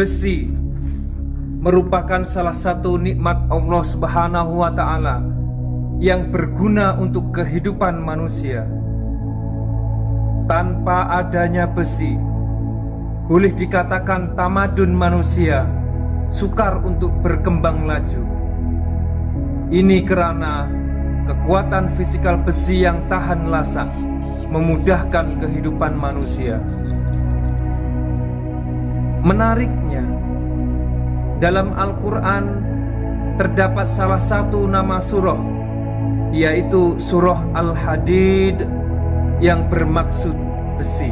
besi merupakan salah satu nikmat Allah Subhanahu wa Ta'ala yang berguna untuk kehidupan manusia. Tanpa adanya besi, boleh dikatakan tamadun manusia sukar untuk berkembang laju. Ini karena kekuatan fisikal besi yang tahan lasak memudahkan kehidupan manusia. Menariknya, dalam Al-Quran terdapat salah satu nama surah, yaitu surah Al-Hadid, yang bermaksud besi.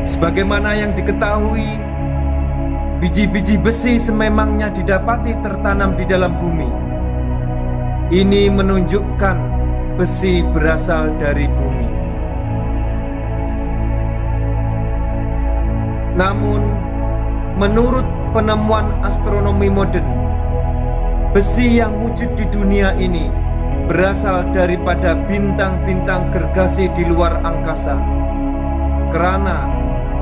Sebagaimana yang diketahui, biji-biji besi sememangnya didapati tertanam di dalam bumi. Ini menunjukkan besi berasal dari bumi. Namun, menurut penemuan astronomi modern, besi yang wujud di dunia ini berasal daripada bintang-bintang gergasi di luar angkasa. Karena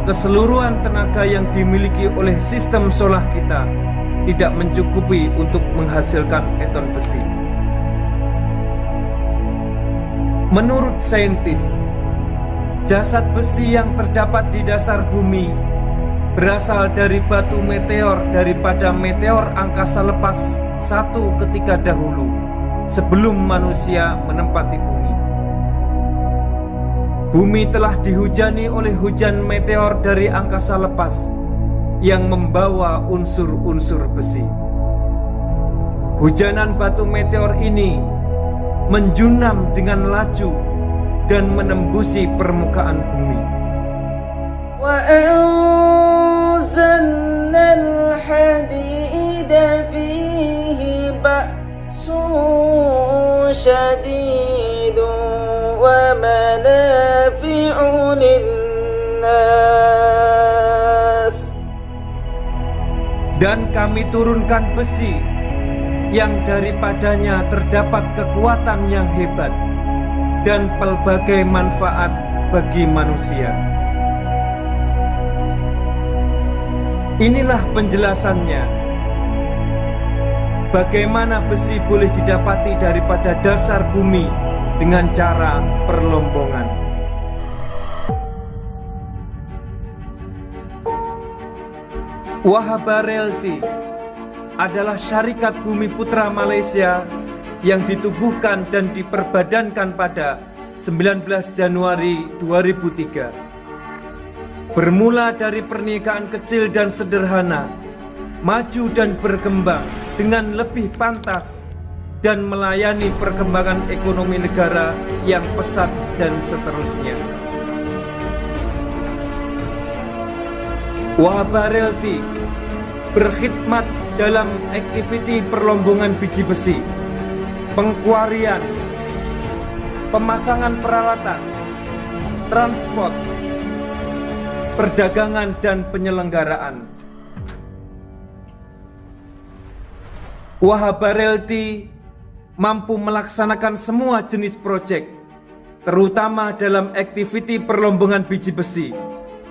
keseluruhan tenaga yang dimiliki oleh sistem solar kita tidak mencukupi untuk menghasilkan eton besi. Menurut saintis, jasad besi yang terdapat di dasar bumi berasal dari batu meteor daripada meteor angkasa lepas satu ketika dahulu sebelum manusia menempati bumi. Bumi telah dihujani oleh hujan meteor dari angkasa lepas yang membawa unsur-unsur besi. Hujanan batu meteor ini menjunam dengan laju dan menembusi permukaan bumi. وَأَنزَلْنَا الْحَدِيدَ فِيهِ بَأْسٌ شَدِيدٌ وَمَنَافِعُ لِلنَّاسِ. Dan kami turunkan besi yang daripadanya terdapat kekuatan yang hebat dan pelbagai manfaat bagi manusia. Inilah penjelasannya, bagaimana besi boleh didapati daripada dasar bumi dengan cara perlombongan. Wahaba Realty adalah syarikat Bumi Putra Malaysia yang ditubuhkan dan diperbadankan pada 19 Januari 2003. Bermula dari pernikahan kecil dan sederhana, maju dan berkembang dengan lebih pantas dan melayani perkembangan ekonomi negara yang pesat dan seterusnya. Wahaba Realty berkhidmat dalam aktiviti perlombongan biji besi, pengkuarian, pemasangan peralatan, transport, perdagangan dan penyelenggaraan. Wahaba Realty mampu melaksanakan semua jenis proyek, terutama dalam aktiviti perlombongan biji besi,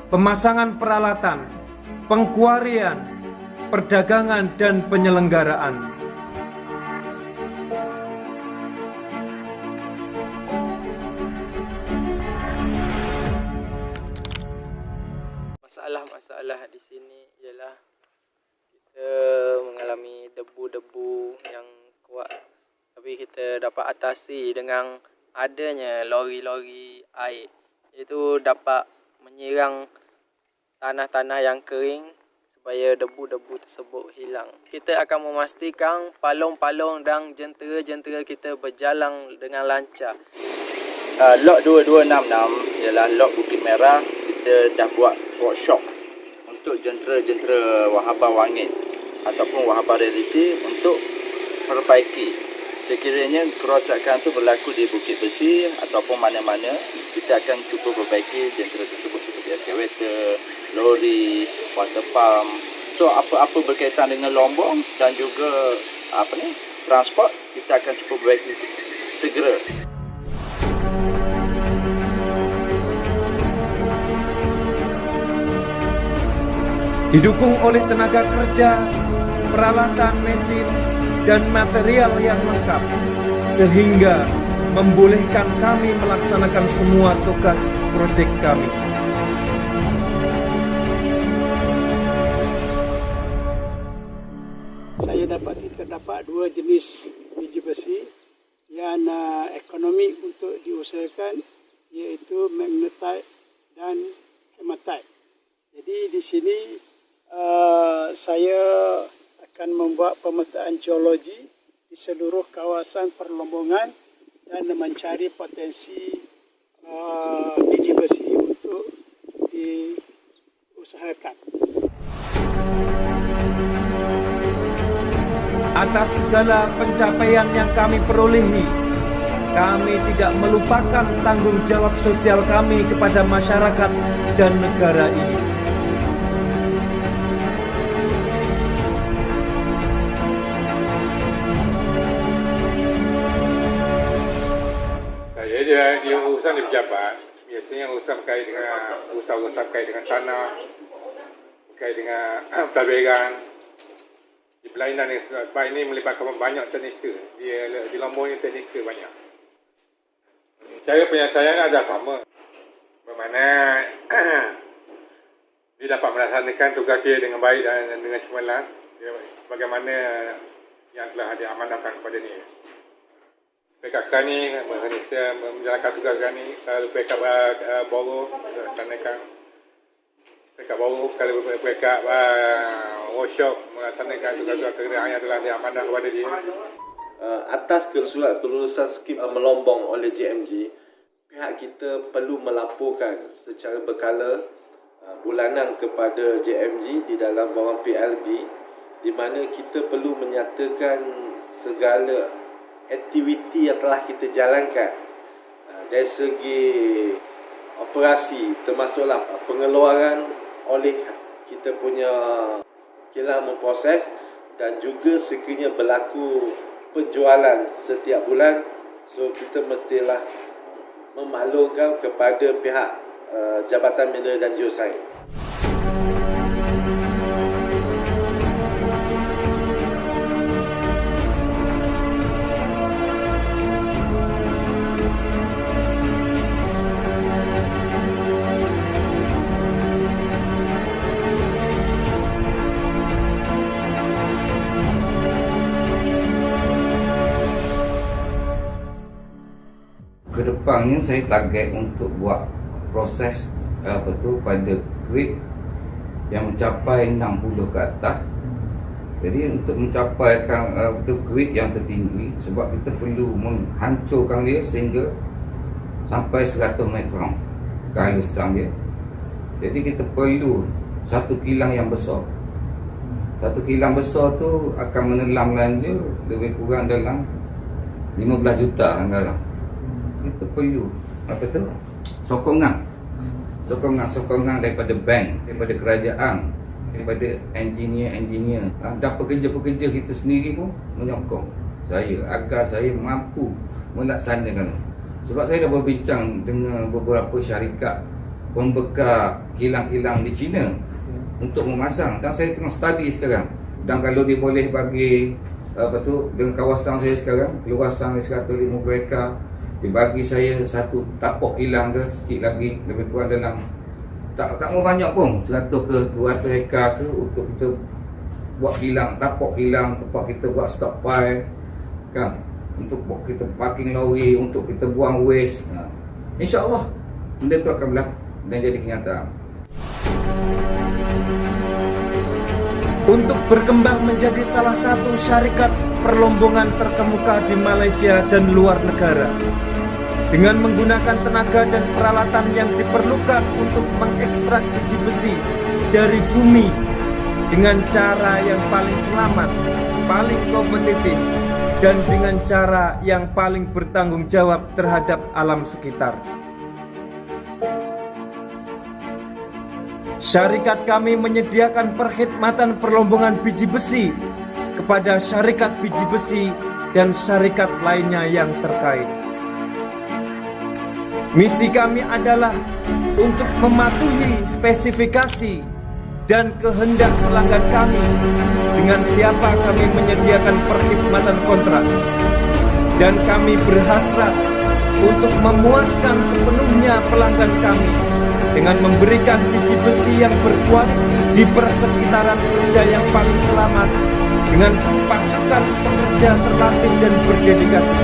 pemasangan peralatan, pengkuarian, perdagangan dan penyelenggaraan. Masalah di sini ialah kita mengalami debu-debu yang kuat, tapi kita dapat atasi dengan adanya lori-lori air, iaitu dapat menyirang tanah-tanah yang kering supaya debu-debu tersebut hilang. Kita akan memastikan palung-palung dan jentera-jentera kita berjalan dengan lancar. Lot 2266 ialah lot Bukit Merah. Kita dah buat workshop untuk jentera-jentera Wahaba Wangit ataupun Wahaba Realty untuk perbaiki. Sekiranya kerosakan tu berlaku di Bukit Besi ataupun mana-mana, kita akan cuba perbaiki jentera tersebut seperti eskavator, lori, water pump. So apa-apa berkaitan dengan lombong dan juga transport, kita akan cuba perbaiki segera. didukung oleh tenaga kerja, peralatan mesin, dan material yang lengkap, sehingga membolehkan kami melaksanakan semua tugas proyek kami. Saya terdapat dua jenis biji besi yang ekonomi untuk diusahakan, iaitu magnetite dan hematite. Jadi di sini saya akan membuat pemetaan geologi di seluruh kawasan perlombongan dan mencari potensi biji besi untuk diusahakan. Atas segala pencapaian yang kami perolehi, kami tidak melupakan tanggung jawab sosial kami kepada masyarakat dan negara ini. Saya dia urusan di pejabat, biasanya urusan berkait dengan usaha-usaha berkait dengan tanah, berkait dengan pelaberan. Di berlainan ni, sebab ini melibatkan banyak teknikal. Di Lombok ni teknikal banyak. Cara penyelesaian ada sama. Bermakna dia dapat melaksanakan tugas dia dengan baik dan dengan cemerlang. Bagaimana yang telah diamanahkan kepada dia. PKK ni menjalankan tugas ni, kalau PKK baru melaksanakan PKK baru, kalau PKK workshop melaksanakan tugas-tugas kerjaan yang telah diamanah kepada dia. Atas surat kelulusan skim melombong oleh JMG, pihak kita perlu melaporkan secara berkala bulanan kepada JMG di dalam bawah PLB, di mana kita perlu menyatakan segala aktiviti yang telah kita jalankan dari segi operasi, termasuklah pengeluaran oleh kita punya kilang memproses, dan juga sekiranya berlaku penjualan setiap bulan, so kita mestilah memaklumkan kepada pihak Jabatan Mineral dan Geosains. Kedepannya saya target untuk buat proses pada grade yang mencapai 60 ke atas. Jadi untuk mencapaikan grade yang tertinggi, sebab kita perlu menghancurkan dia sehingga sampai 100 mikron kehalusan dia. Jadi kita perlu satu kilang yang besar. Satu kilang besar tu akan menelan belanja lebih kurang dalam 15 juta anggaran. Kita perlu sokongan daripada bank, daripada kerajaan, daripada engineer dan pekerja-pekerja kita sendiri pun menyokong saya agar saya mampu melaksanakan. Sebab saya dah berbincang dengan beberapa syarikat pembekal kilang-kilang di China untuk memasang, dan saya tengah study sekarang. Dan kalau dia boleh bagi dengan kawasan saya sekarang, luasan 150 ekar, dibagi saya satu tapak kilang ke sikit lagi, lebih kurang dalam tak mau banyak pun 100 ke 200 hektar ke, untuk kita buat kilang, tapak kilang, tempat kita buat stockpile kan, untuk kita parking lori, untuk kita buang waste. InsyaAllah benda tu akan berlaku dan jadi kenyataan. Untuk berkembang menjadi salah satu syarikat perlombongan terkemuka di Malaysia dan luar negara, dengan menggunakan tenaga dan peralatan yang diperlukan untuk mengekstrak biji besi dari bumi dengan cara yang paling selamat, paling kompetitif, dan dengan cara yang paling bertanggung jawab terhadap alam sekitar. Syarikat kami menyediakan perkhidmatan perlombongan biji besi kepada syarikat biji besi dan syarikat lainnya yang terkait. Misi kami adalah untuk mematuhi spesifikasi dan kehendak pelanggan kami dengan siapa kami menyediakan perkhidmatan kontrak. Dan kami berhasrat untuk memuaskan sepenuhnya pelanggan kami dengan memberikan biji besi yang berkualitas di persekitaran kerja yang paling selamat dengan pasukan pekerja terlatih dan berdedikasi.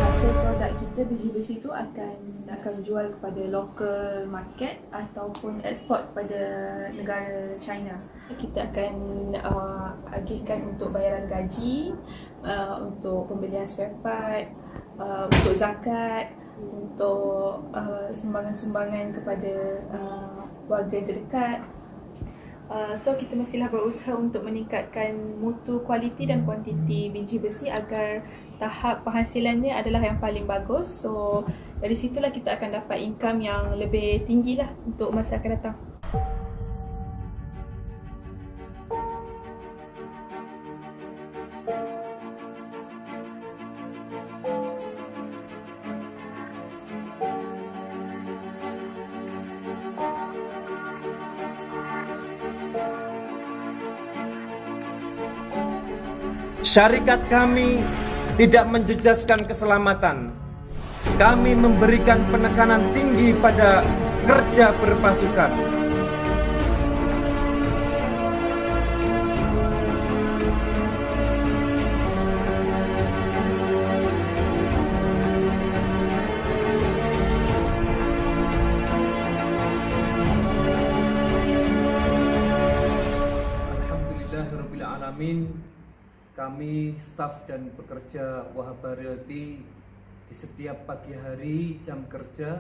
Hasil produk kita biji besi itu akan jual kepada local market ataupun ekspor kepada negara China. Kita akan agihkan untuk bayaran gaji, untuk pembelian spare part, untuk zakat, untuk sumbangan-sumbangan kepada warga terdekat. So kita mestilah berusaha untuk meningkatkan mutu, kualiti dan kuantiti biji besi agar tahap penghasilannya adalah yang paling bagus. So dari situlah kita akan dapat income yang lebih tinggi lah untuk masa akan datang. Syarikat kami tidak menjejaskan keselamatan. Kami memberikan penekanan tinggi pada kerja berpasukan. Alhamdulillahirrabbilalamin. Kami staf dan pekerja Wahaba Realty di setiap pagi hari jam kerja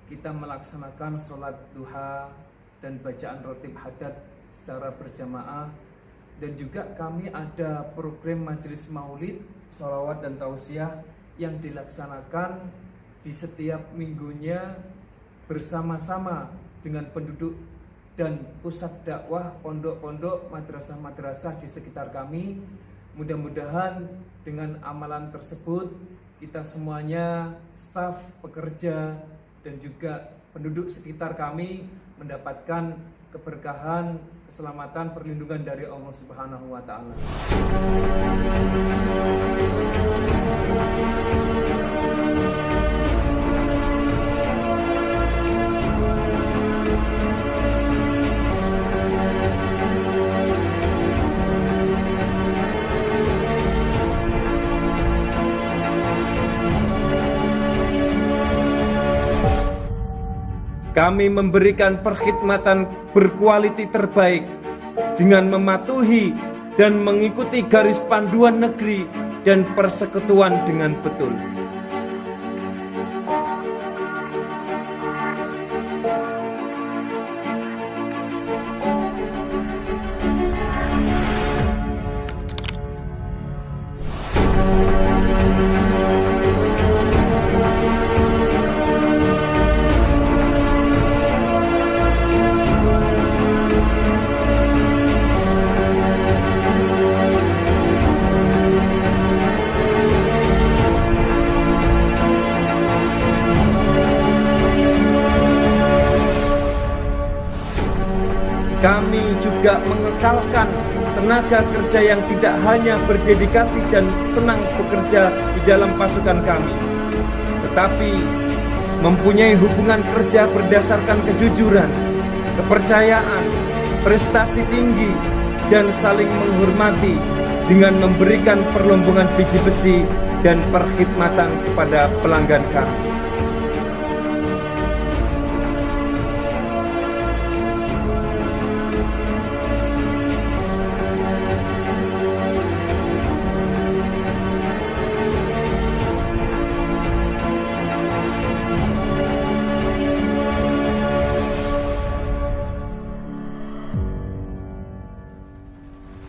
kita melaksanakan sholat duha dan bacaan rotib hadat secara berjamaah, dan juga kami ada program majelis maulid, sholawat dan tausiah yang dilaksanakan di setiap minggunya bersama-sama dengan penduduk dan pusat dakwah, pondok-pondok, madrasah-madrasah di sekitar kami. Mudah-mudahan dengan amalan tersebut kita semuanya, staf, pekerja, dan juga penduduk sekitar kami mendapatkan keberkahan, keselamatan, perlindungan dari Allah Subhanahu wa Ta'ala. Kami memberikan perkhidmatan berkualiti terbaik dengan mematuhi dan mengikuti garis panduan negeri dan persekutuan dengan betul. Kami juga mengekalkan tenaga kerja yang tidak hanya berdedikasi dan senang bekerja di dalam pasukan kami, tetapi mempunyai hubungan kerja berdasarkan kejujuran, kepercayaan, prestasi tinggi, dan saling menghormati dengan memberikan perlombongan biji besi dan perkhidmatan kepada pelanggan kami.